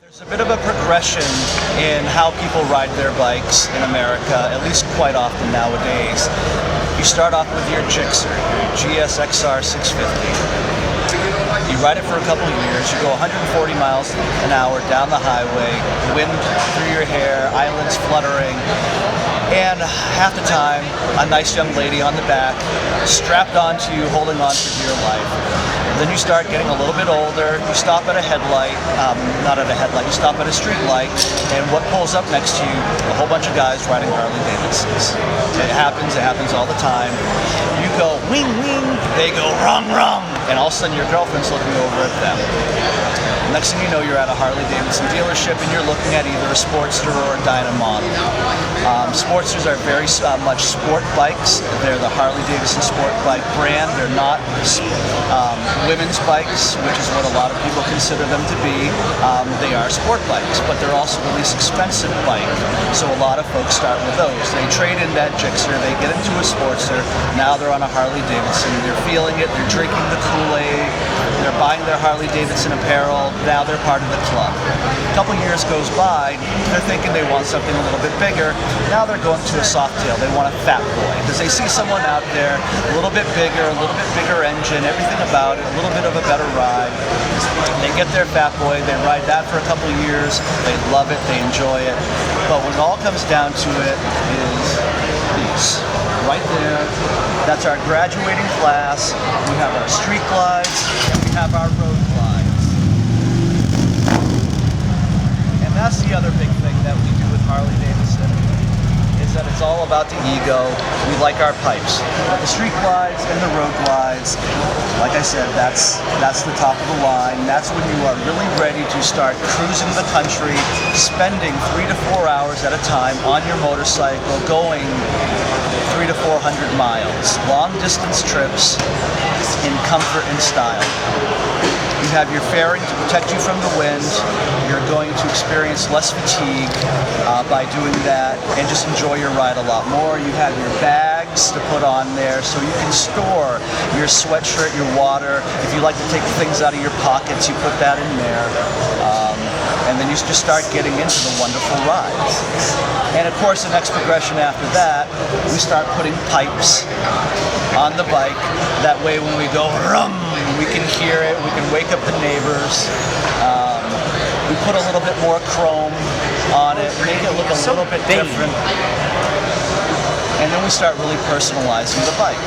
There's a bit of a progression in how people ride their bikes in America, at least quite often nowadays. You start off with your Gixxer, your GSXR 650. You ride it for a couple of years, you go 140 miles an hour down the highway, wind through your hair, eyelids fluttering, and half the time, a nice young lady on the back, strapped onto you, holding on for dear life. Then you start getting a little bit older, you stop at a headlight, not at a headlight, you stop at a street light, and what pulls up next to you? A whole bunch of guys riding Harley-Davidsons. It happens all the time. You go wing wing, they go rung rung, and all of a sudden your girlfriend's looking over at them. Next thing you know, you're at a Harley-Davidson dealership and you're looking at either a Sportster or a Dyna model. Sportsters are very much sport bikes. They're the Harley-Davidson sport bike brand. They're not women's bikes, which is what a lot of people consider them to be. They are sport bikes, but they're also the least expensive bike. So a lot of folks start with those. They trade in that Gixxer, they get into a Sportster, now they're on a Harley-Davidson. They're feeling it, they're drinking the Kool-Aid, they're buying their Harley-Davidson apparel, now they're part of the club. A couple years goes by, they're thinking they want something a little bit bigger, now they're going to a Softail, they want a fat boy, because they see someone out there, a little bit bigger engine, everything about it, a little bit of a better ride. They get their fat boy, they ride that for a couple of years, they love it, they enjoy it, but when it all comes down to it is these. Right there, that's our graduating class. We have our street glides, and we have our road glides. And that's the other big thing that we do with Harley-Davidson, is that it's all about the ego. We like our pipes. But the street glides and the road glides, like I said, that's the top of the line. That's when you are really ready to start cruising the country, spending 3 to 4 hours at a time on your motorcycle, going 300 to 400 miles, long distance trips in comfort and style. You have your fairing to protect you from the wind. You're going to experience less fatigue by doing that and just enjoy your ride a lot more. You have your bags to put on there so you can store your sweatshirt, your water. If you like to take things out of your pockets, you put that in there. And then you just start getting into the wonderful rides. And of course, the next progression after that, we start putting pipes on the bike. That way when we go rum, we can hear it, we can wake up the neighbors. We put a little bit more chrome on it, make it look a little bit different. And then we start really personalizing the bike.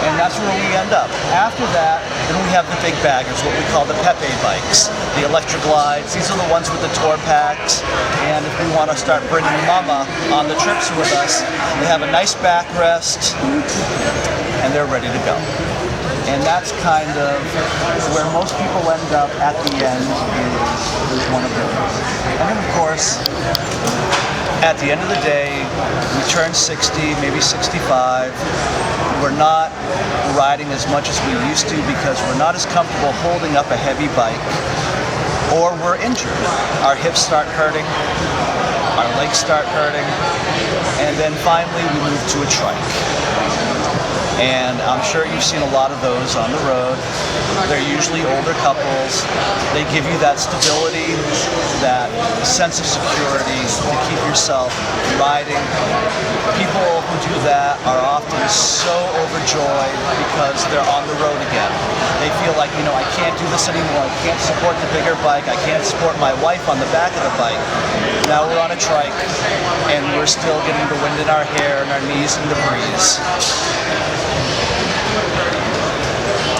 And that's where we end up. After that, then we have the big baggers, what we call the Pepe bikes, the electric glides. These are the ones with the tour packs. And if we want to start bringing Mama on the trips with us, they have a nice backrest, and they're ready to go. And that's kind of where most people end up at the end is one of those. And then of course, at the end of the day, we turn 60, maybe 65. We're not riding as much as we used to because we're not as comfortable holding up a heavy bike, or we're injured. Our hips start hurting, our legs start hurting, and then finally we move to a trike. And I'm sure you've seen a lot of those on the road. They're usually older couples. They give you that stability, that sense of security to keep yourself riding. People who do that are often so overjoyed because they're on the road again. They feel like, I can't do this anymore. I can't support the bigger bike. I can't support my wife on the back of the bike. Now we're on a trike, and we're still getting the wind in our hair and our knees in the breeze.